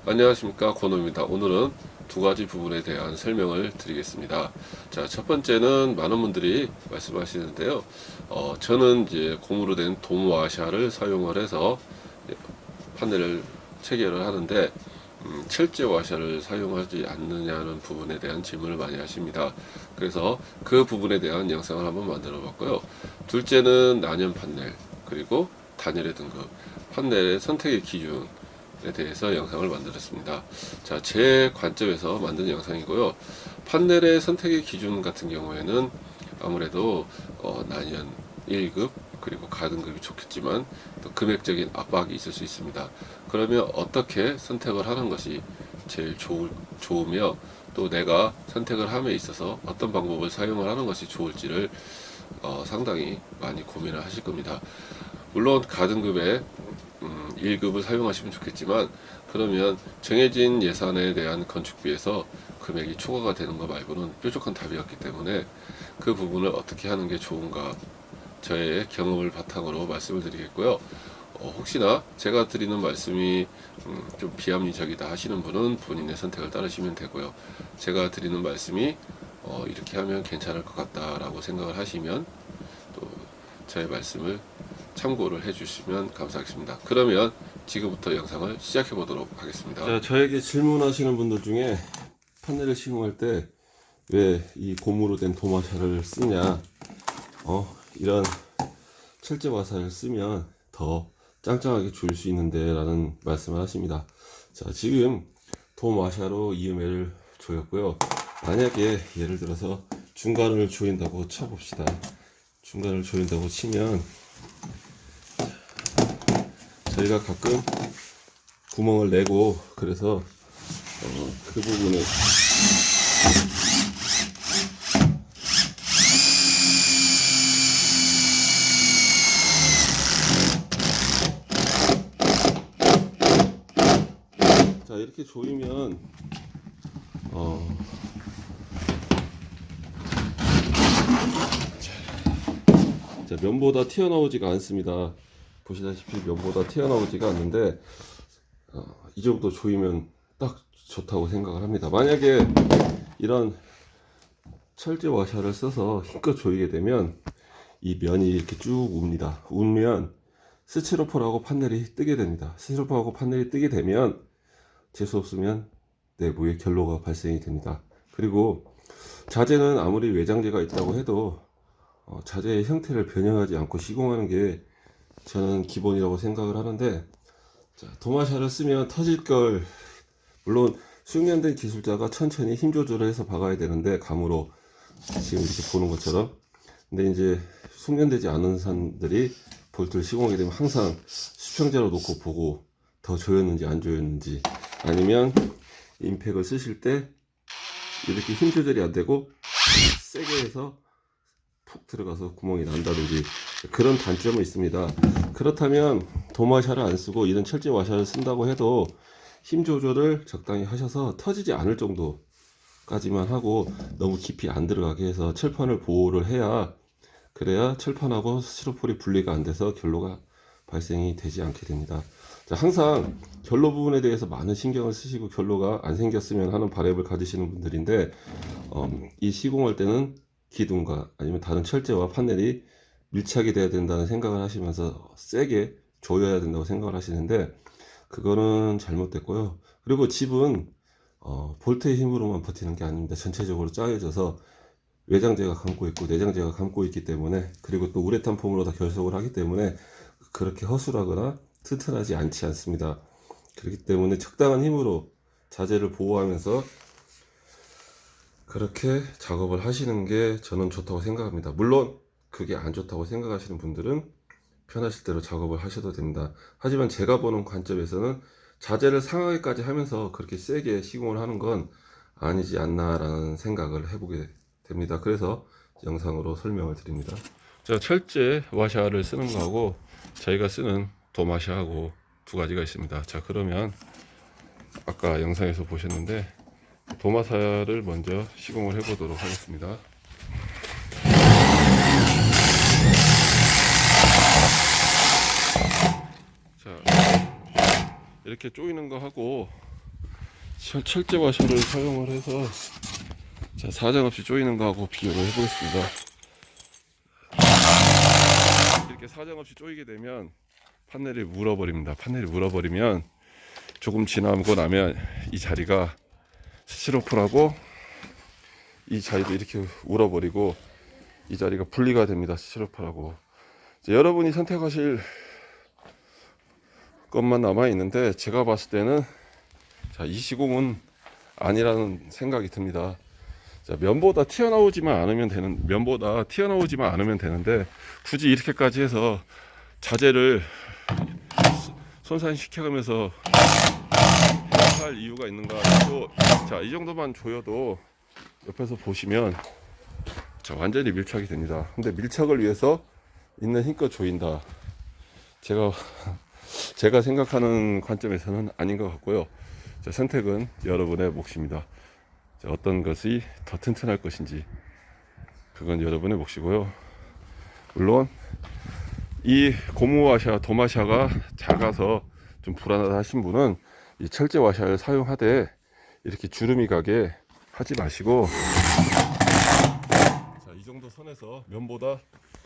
안녕하십니까, 권호입니다. 오늘은 두 가지 부분에 대한 설명을 드리겠습니다. 자, 첫 번째는 많은 분들이 말씀하시는데요. 저는 이제 고무로 된 돔와샤를 사용을 해서 판넬을 체결을 하는데 철제 와샤를 사용하지 않느냐는 부분에 대한 질문을 많이 하십니다. 그래서 그 부분에 대한 영상을 한번 만들어 봤고요. 둘째는 난연 판넬, 그리고 단열의 등급, 판넬의 선택의 기준에 대해서 영상을 만들었습니다. 자, 제 관점에서 만든 영상이고요. 판넬의 선택의 기준 같은 경우에는 아무래도 난연 1급 그리고 가등급이 좋겠지만 또 금액적인 압박이 있을 수 있습니다. 그러면 어떻게 선택을 하는 것이 제일 좋으며 또 내가 선택을 함에 있어서 어떤 방법을 사용을 하는 것이 좋을지를 상당히 많이 고민을 하실 겁니다. 물론 가등급의 1급을 사용하시면 좋겠지만, 그러면 정해진 예산에 대한 건축비에서 금액이 초과가 되는 것 말고는 뾰족한 답이 없기 때문에 그 부분을 어떻게 하는 게 좋은가, 저의 경험을 바탕으로 말씀을 드리겠고요. 혹시나 제가 드리는 말씀이 좀 비합리적이다 하시는 분은 본인의 선택을 따르시면 되고요. 제가 드리는 말씀이 이렇게 하면 괜찮을 것 같다라고 생각을 하시면 또 저의 말씀을 참고를 해주시면 감사하겠습니다. 그러면 지금부터 영상을 시작해 보도록 하겠습니다. 자, 저에게 질문하시는 분들 중에 판넬을 시공할 때 왜 이 고무로 된 도마샤를 쓰냐, 이런 철제 와사를 쓰면 더 짱짱하게 조일 수 있는데 라는 말씀을 하십니다. 자, 지금 도마샤로 이음매를 조였고요. 만약에 예를 들어서 중간을 조인다고 쳐봅시다. 중간을 조인다고 치면 저희가 가끔 구멍을 내고 그래서 그 부분을 자, 이렇게 조이면 자, 면보다 튀어나오지가 않습니다. 보시다시피 면보다 튀어나오지가 않는데 이 정도 조이면 딱 좋다고 생각을 합니다. 만약에 이런 철제 와샤를 써서 힘껏 조이게 되면 이 면이 이렇게 쭉 웁니다. 우면 스티로폼하고 판넬이 뜨게 됩니다. 스티로폼하고 판넬이 뜨게 되면 재수 없으면 내부에 결로가 발생이 됩니다. 그리고 자재는 아무리 외장재가 있다고 해도 자재의 형태를 변형하지 않고 시공하는 게 저는 기본이라고 생각을 하는데, 자, 도마샤를 쓰면 터질 걸, 물론 숙련된 기술자가 천천히 힘 조절을 해서 박아야 되는데, 감으로 지금 이렇게 보는 것처럼. 근데 이제 숙련되지 않은 사람들이 볼트를 시공하게 되면 항상 수평제로 놓고 보고 더 조였는지 안 조였는지, 아니면 임팩을 쓰실 때 이렇게 힘 조절이 안 되고 세게 해서 푹 들어가서 구멍이 난다든지 그런 단점이 있습니다. 그렇다면 도마샤를 안 쓰고 이런 철제 와샤를 쓴다고 해도 힘 조절을 적당히 하셔서 터지지 않을 정도까지만 하고 너무 깊이 안 들어가게 해서 철판을 보호를 해야, 그래야 철판하고 스티로폴이 분리가 안 돼서 결로가 발생이 되지 않게 됩니다. 자, 항상 결로 부분에 대해서 많은 신경을 쓰시고 결로가 안 생겼으면 하는 바람을 가지시는 분들인데, 이 시공할 때는 기둥과 아니면 다른 철제와 판넬이 밀착이 돼야 된다는 생각을 하시면서 세게 조여야 된다고 생각을 하시는데, 그거는 잘못됐고요. 그리고 집은 볼트의 힘으로만 버티는 게 아닙니다. 전체적으로 짜여져서 외장재가 감고 있고 내장재가 감고 있기 때문에, 그리고 또 우레탄 폼으로 다 결속을 하기 때문에 그렇게 허술하거나 튼튼하지 않지 않습니다. 그렇기 때문에 적당한 힘으로 자재를 보호하면서 그렇게 작업을 하시는 게 저는 좋다고 생각합니다. 물론 그게 안 좋다고 생각하시는 분들은 편하실 대로 작업을 하셔도 됩니다. 하지만 제가 보는 관점에서는 자재를 상하게까지 하면서 그렇게 세게 시공을 하는 건 아니지 않나라는 생각을 해보게 됩니다. 그래서 영상으로 설명을 드립니다. 자, 철제 와샤를 쓰는 거하고 저희가 쓰는 도마샤하고 두 가지가 있습니다. 자, 그러면 아까 영상에서 보셨는데 도마샤를 먼저 시공을 해 보도록 하겠습니다. 자, 이렇게 조이는 거 하고 철제 와셔를 사용을 해서 자, 사정없이 조이는 거하고 비교를 해보겠습니다. 이렇게 사정없이 조이게 되면 판넬이 물어버립니다. 판넬이 물어버리면 조금 지나고 나면 이 자리가 스티로폴하고 이 자리도 이렇게 울어버리고 이 자리가 분리가 됩니다. 스티로폴하고. 여러분이 선택하실 것만 남아 있는데 제가 봤을 때는 자, 이 시공은 아니라는 생각이 듭니다. 자, 면보다 튀어나오지만 않으면 되는데 굳이 이렇게까지 해서 자재를 손상시켜가면서 해야 할 이유가 있는가. 또, 자, 이 정도만 조여도 옆에서 보시면 자, 완전히 밀착이 됩니다. 근데 밀착을 위해서 있는 힘껏 조인다. 제가 생각하는 관점에서는 아닌 것 같고요. 자, 선택은 여러분의 몫입니다. 자, 어떤 것이 더 튼튼할 것인지 그건 여러분의 몫이고요. 물론 이 고무 와샤, 도마샤가 작아서 좀 불안하다 하신 분은 이 철제 와샤를 사용하되 이렇게 주름이 가게 하지 마시고 자, 이 정도 선에서 면보다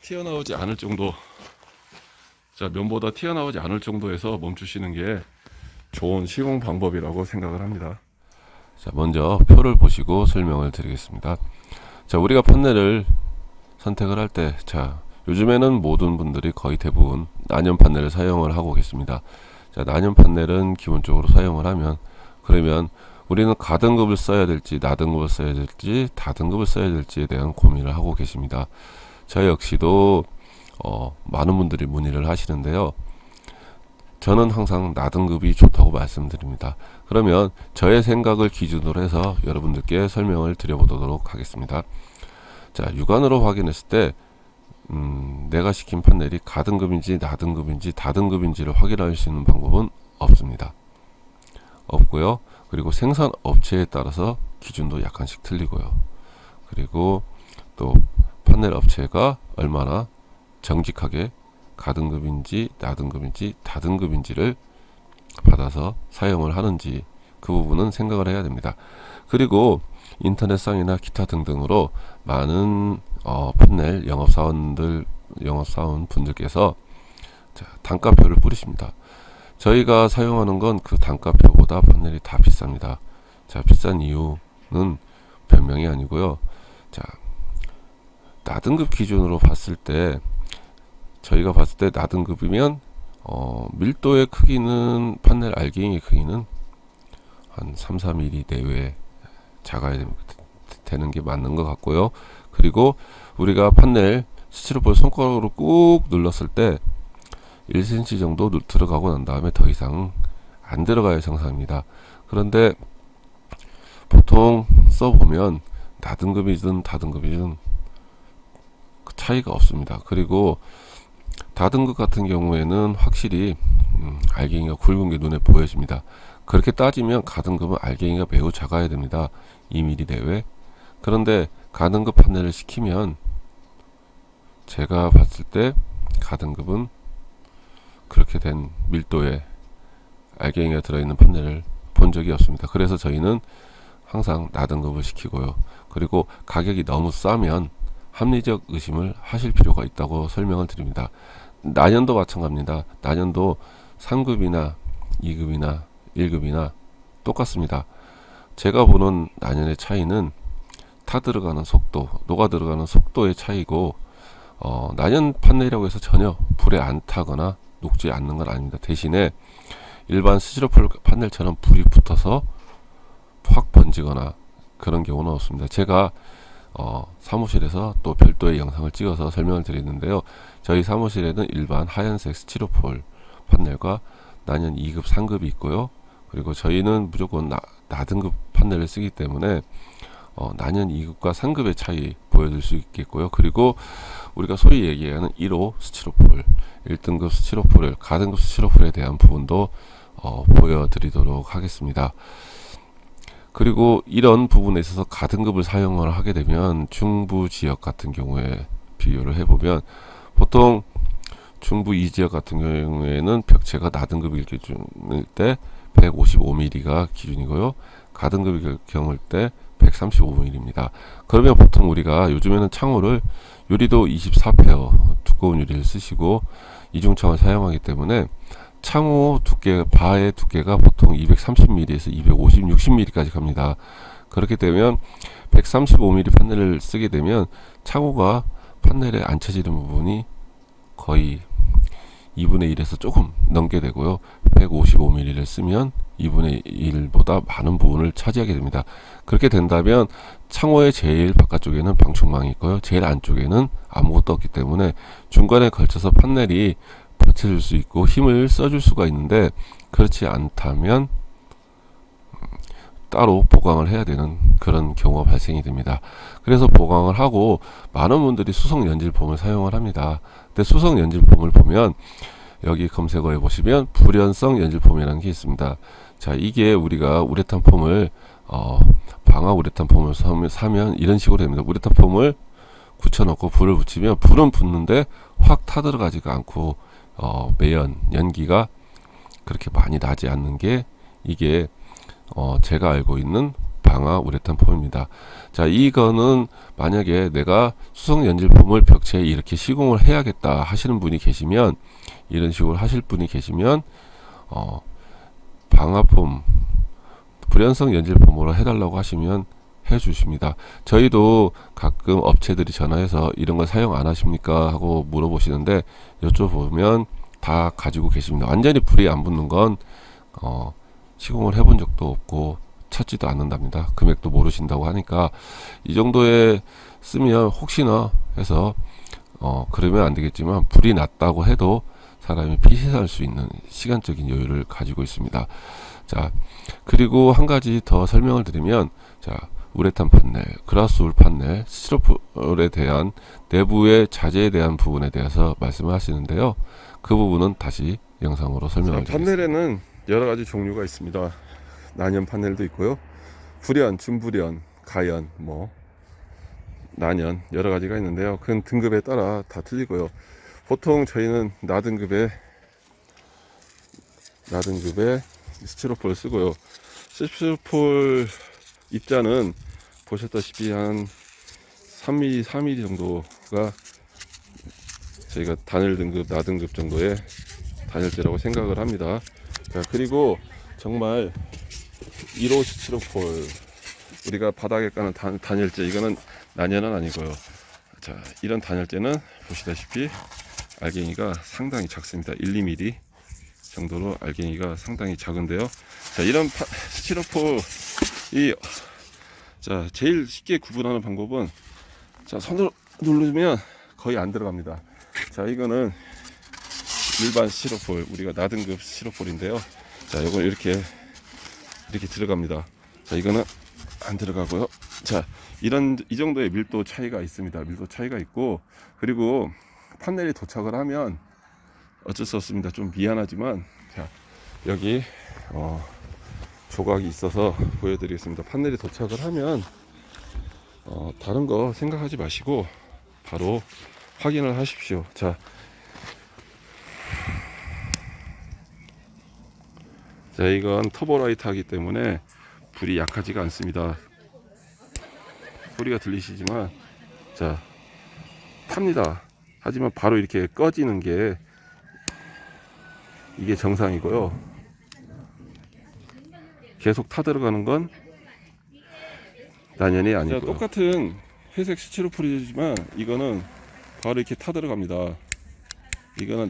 튀어나오지 않을 정도, 자, 면보다 튀어나오지 않을 정도에서 멈추시는 게 좋은 시공 방법이라고 생각을 합니다. 자, 먼저 표를 보시고 설명을 드리겠습니다. 자, 우리가 판넬을 선택을 할 때, 자, 요즘에는 모든 분들이 거의 대부분 난연 판넬을 사용을 하고 계십니다. 자, 난연 판넬은 기본적으로 사용을 하면, 그러면 우리는 가등급을 써야 될지, 나등급을 써야 될지, 다등급을 써야 될지에 대한 고민을 하고 계십니다. 저 역시도 많은 분들이 문의를 하시는데요. 저는 항상 나등급이 좋다고 말씀드립니다. 그러면 저의 생각을 기준으로 해서 여러분들께 설명을 드려보도록 하겠습니다. 자, 육안으로 확인했을 때 내가 시킨 판넬이 가등급인지 나등급인지 다등급인지를 확인할 수 있는 방법은 없습니다. 없고요. 그리고 생산 업체에 따라서 기준도 약간씩 틀리고요. 그리고 또 판넬 업체가 얼마나 정직하게 가등급인지 나등급인지 다등급인지를 받아서 사용을 하는지 그 부분은 생각을 해야 됩니다. 그리고 인터넷상이나 기타 등등으로 많은 판넬 영업사원 분들께서 자, 단가표를 뿌리십니다. 저희가 사용하는 건 그 단가표보다 판넬이 다 비쌉니다. 자, 비싼 이유는 변명이 아니고요. 자, 나등급 기준으로 봤을 때 저희가 봤을 때 나등급이면 밀도의 크기는 판넬 알갱이 크기는 한 3-4mm 내외에 작아야 되는 게 맞는 것 같고요. 그리고 우리가 판넬 스티로폴 손가락으로 꾹 눌렀을 때 1cm 정도 들어가고 난 다음에 더 이상 안 들어가야 정상입니다. 그런데 보통 써보면 나등급이든 다등급이든 차이가 없습니다. 그리고 다등급 같은 경우에는 확실히 알갱이가 굵은 게 눈에 보여집니다. 그렇게 따지면 가등급은 알갱이가 매우 작아야 됩니다. 2mm 내외. 그런데 가등급 판넬을 시키면 제가 봤을 때 가등급은 그렇게 된 밀도의 알갱이가 들어있는 판넬을 본 적이 없습니다. 그래서 저희는 항상 나등급을 시키고요. 그리고 가격이 너무 싸면 합리적 의심을 하실 필요가 있다고 설명을 드립니다. 난연도 마찬가지입니다. 난연도 3급이나 2급이나 1급이나 똑같습니다. 제가 보는 난연의 차이는 타 들어가는 속도, 녹아 들어가는 속도의 차이고 난연 판넬이라고 해서 전혀 불에 안 타거나 녹지 않는 건 아닙니다. 대신에 일반 스티로폴 판넬처럼 불이 붙어서 확 번지거나 그런 경우는 없습니다. 제가 사무실에서 또 별도의 영상을 찍어서 설명을 드리는데요. 저희 사무실에는 일반 하얀색 스티로폴 판넬과 난연 2급, 3급이 있고요. 그리고 저희는 무조건 나등급 판넬을 쓰기 때문에 난연 2급과 3급의 차이 보여줄 수 있겠고요. 그리고 우리가 소위 얘기하는 1호 스티로폴, 1등급 스티로폴, 가등급 스티로폴에 대한 부분도 보여드리도록 하겠습니다. 그리고 이런 부분에 있어서 가등급을 사용을 하게 되면 중부 지역 같은 경우에 비교를 해보면 보통 중부 이 지역 같은 경우에는 벽체가 나등급일 때 155mm가 기준이고요. 가등급일 경우일 때 135mm입니다. 그러면 보통 우리가 요즘에는 창호를 유리도 24페어 두꺼운 유리를 쓰시고 이중창을 사용하기 때문에 창호 두께, 바의 두께가 보통 230mm에서 250, 60mm까지 갑니다. 그렇게 되면 135mm 판넬을 쓰게 되면 창호가 판넬에 앉혀지는 부분이 거의 2분의 1에서 조금 넘게 되고요. 155mm를 쓰면 2분의 1보다 많은 부분을 차지하게 됩니다. 그렇게 된다면 창호의 제일 바깥쪽에는 방충망이 있고요. 제일 안쪽에는 아무것도 없기 때문에 중간에 걸쳐서 판넬이 버텨줄 수 있고 힘을 써줄 수가 있는데, 그렇지 않다면 따로 보강을 해야 되는 그런 경우가 발생이 됩니다. 그래서 보강을 하고 많은 분들이 수성 연질폼을 사용을 합니다. 근데 수성 연질폼을 보면 여기 검색어에 보시면 불연성 연질폼이라는 게 있습니다. 자, 이게 우리가 우레탄 폼을 방화 우레탄 폼을 사면 이런 식으로 됩니다. 우레탄 폼을 굳혀놓고 불을 붙이면 불은 붙는데 확 타들어가지가 않고 매연 연기가 그렇게 많이 나지 않는 게 이게 제가 알고 있는 방화 우레탄 폼입니다. 자, 이거는 만약에 내가 수성 연질폼을 벽체에 이렇게 시공을 해야겠다 하시는 분이 계시면, 이런 식으로 하실 분이 계시면 방화폼 불연성 연질폼으로 해달라고 하시면 해주십니다. 저희도 가끔 업체들이 전화해서 이런 거 사용 안 하십니까 하고 물어보시는데 여쭤보면 다 가지고 계십니다. 완전히 불이 안 붙는 건 시공을 해본 적도 없고 찾지도 않는답니다. 금액도 모르신다고 하니까 이 정도에 쓰면 혹시나 해서 그러면 안 되겠지만 불이 났다고 해도 사람이 피신할 수 있는 시간적인 여유를 가지고 있습니다. 자, 그리고 한 가지 더 설명을 드리면, 자, 우레탄 판넬, 그라스울 판넬, 스티로폴에 대한 내부의 자재에 대한 부분에 대해서 말씀을 하시는데요. 그 부분은 다시 영상으로 설명을 드리겠습니다. 판넬에는 여러 가지 종류가 있습니다. 난연 판넬도 있고요. 불연, 준불연, 가연, 난연 여러 가지가 있는데요. 그 등급에 따라 다 틀리고요. 보통 저희는 나등급의 스티로폴을 쓰고요. 스티로폴 입자는 보셨다시피 한 3mm, 4mm 정도가 저희가 단열 등급, 나등급 정도의 단열재라고 생각을 합니다. 자, 그리고 정말 1호 스티로폴, 우리가 바닥에 까는 단열재, 이거는 난연은 아니고요. 자, 이런 단열재는 보시다시피 알갱이가 상당히 작습니다. 1, 2mm 정도로 알갱이가 상당히 작은데요. 자, 이런 스티로폴이 자, 제일 쉽게 구분하는 방법은, 자, 손으로 누르면 거의 안 들어갑니다. 자, 이거는 일반 스티로폴, 우리가 나등급 스티로폴인데요. 자, 이건 이렇게 들어갑니다. 자, 이거는 안 들어가고요. 자, 이 정도의 밀도 차이가 있습니다. 밀도 차이가 있고, 그리고 판넬이 도착을 하면 어쩔 수 없습니다. 좀 미안하지만, 자, 여기 조각이 있어서 보여드리겠습니다. 판넬이 도착을 하면 다른 거 생각하지 마시고 바로 확인을 하십시오. 자, 이건 터보라이트 하기 때문에 불이 약하지가 않습니다. 소리가 들리시지만, 자, 탑니다. 하지만 바로 이렇게 꺼지는 게 이게 정상이고요. 계속 타들어가는 건 난연이 아니고요. 자, 똑같은 회색 스티로폴이지만 이거는 바로 이렇게 타들어갑니다. 이거는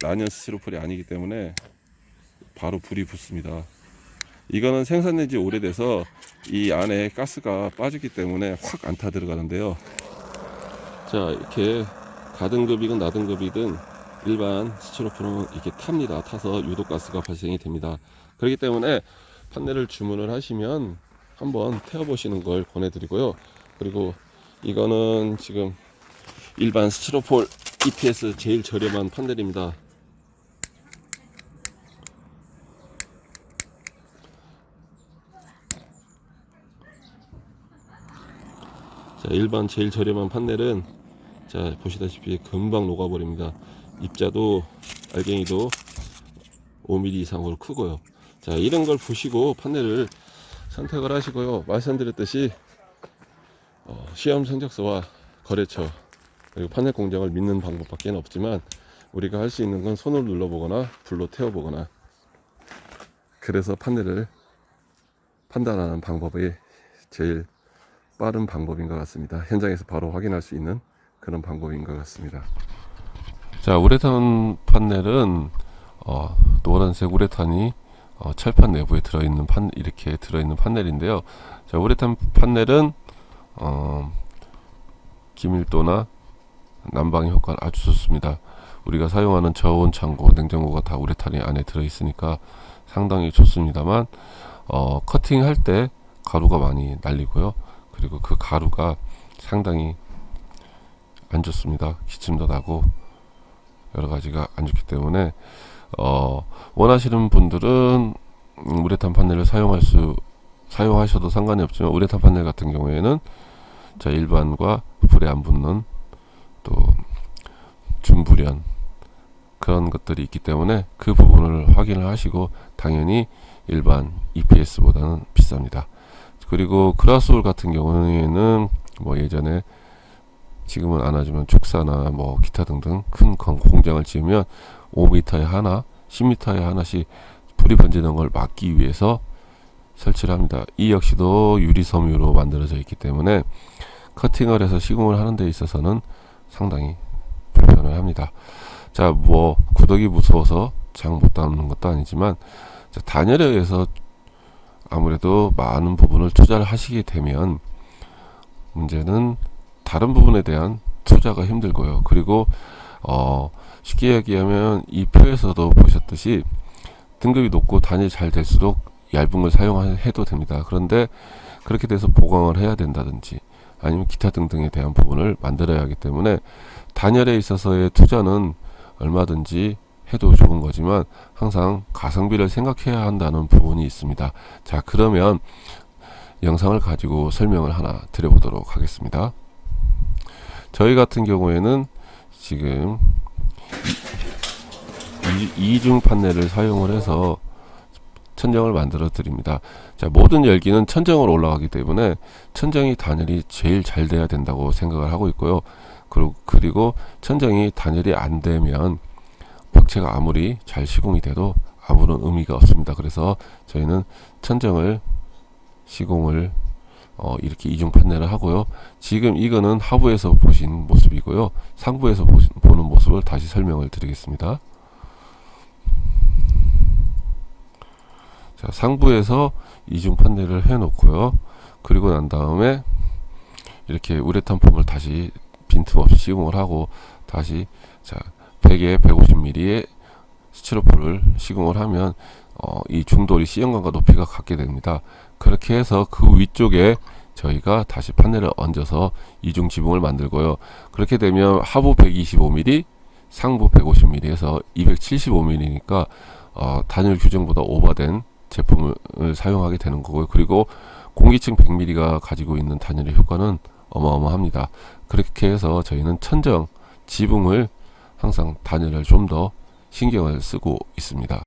난연 스티로폴이 아니기 때문에 바로 불이 붙습니다. 이거는 생산된 지 오래돼서 이 안에 가스가 빠지기 때문에 확 안 타들어가는데요. 자, 이렇게 가등급이든 나등급이든 일반 스티로폴은 이렇게 탑니다. 타서 유독가스가 발생이 됩니다. 그렇기 때문에 판넬을 주문을 하시면 한번 태워보시는 걸 권해드리고요. 그리고 이거는 지금 일반 스티로폴 EPS 제일 저렴한 판넬입니다. 자, 일반 제일 저렴한 판넬은, 자, 보시다시피 금방 녹아버립니다. 입자도 알갱이도 5mm 이상으로 크고요. 자, 이런 걸 보시고 판넬을 선택을 하시고요. 말씀드렸듯이 시험 성적서와 거래처 그리고 판넬 공장을 믿는 방법밖에 없지만 우리가 할 수 있는 건 손을 눌러보거나 불로 태워보거나, 그래서 판넬을 판단하는 방법이 제일 빠른 방법인 것 같습니다. 현장에서 바로 확인할 수 있는 그런 방법인 것 같습니다. 자, 우레탄 판넬은 노란색 우레탄이 철판 내부에 들어있는 이렇게 들어있는 판넬인데요. 자, 우레탄 판넬은 기밀도나 난방 효과가 아주 좋습니다. 우리가 사용하는 저온 창고, 냉장고가 다 우레탄이 안에 들어있으니까 상당히 좋습니다만 커팅할 때 가루가 많이 날리고요. 그리고 그 가루가 상당히 안 좋습니다. 기침도 나고 여러 가지가 안 좋기 때문에 원하시는 분들은 우레탄 판넬을 사용하셔도 상관이 없지만, 우레탄 판넬 같은 경우에는 자, 일반과 불에 안 붙는 또 준불연 그런 것들이 있기 때문에 그 부분을 확인을 하시고, 당연히 일반 EPS보다는 비쌉니다. 그리고 그라솔 같은 경우에는 뭐 예전에, 지금은 안 하지만 축사나 뭐 기타 등등 큰 공장을 지으면 5m에 하나, 10m에 하나씩 불이 번지는 걸 막기 위해서 설치를 합니다. 이 역시도 유리 섬유로 만들어져 있기 때문에 커팅을 해서 시공을 하는 데 있어서는 상당히 불편을 합니다. 자, 뭐 구덕이 무서워서 장 못 담는 것도 아니지만, 자, 단열에 의해서 아무래도 많은 부분을 투자를 하시게 되면 문제는 다른 부분에 대한 투자가 힘들고요. 그리고 쉽게 얘기하면 이 표에서도 보셨듯이 등급이 높고 단열이 잘 될수록 얇은 걸 사용해도 됩니다. 그런데 그렇게 돼서 보강을 해야 된다든지 아니면 기타 등등에 대한 부분을 만들어야 하기 때문에 단열에 있어서의 투자는 얼마든지 해도 좋은 거지만 항상 가성비를 생각해야 한다는 부분이 있습니다. 자, 그러면 영상을 가지고 설명을 하나 드려보도록 하겠습니다. 저희 같은 경우에는 지금 이중 판넬을 사용을 해서 천정을 만들어 드립니다. 자, 모든 열기는 천정으로 올라가기 때문에 천정이 단열이 제일 잘 돼야 된다고 생각을 하고 있고요. 그리고 천정이 단열이 안 되면 벽체가 아무리 잘 시공이 돼도 아무런 의미가 없습니다. 그래서 저희는 천정을 시공을 이렇게 이중 판넬을 하고요. 지금 이거는 하부에서 보신 모습이고요. 상부에서 보는 모습을 다시 설명을 드리겠습니다. 자, 상부에서 이중 판넬을 해 놓고요. 그리고 난 다음에 이렇게 우레탄 폼을 다시 빈틈없이 시공을 하고, 다시 자, 100에 150mm의 스티로폴을 시공을 하면 이 중돌이 C형광과 높이가 같게 됩니다. 그렇게 해서 그 위쪽에 저희가 다시 판넬을 얹어서 이중 지붕을 만들고요. 그렇게 되면 하부 125mm, 상부 150mm에서 275mm니까 단열 규정보다 오버된 제품을 사용하게 되는 거고요. 그리고 공기층 100mm가 가지고 있는 단열의 효과는 어마어마합니다. 그렇게 해서 저희는 천정, 지붕을 항상 단열을 좀 더 신경을 쓰고 있습니다.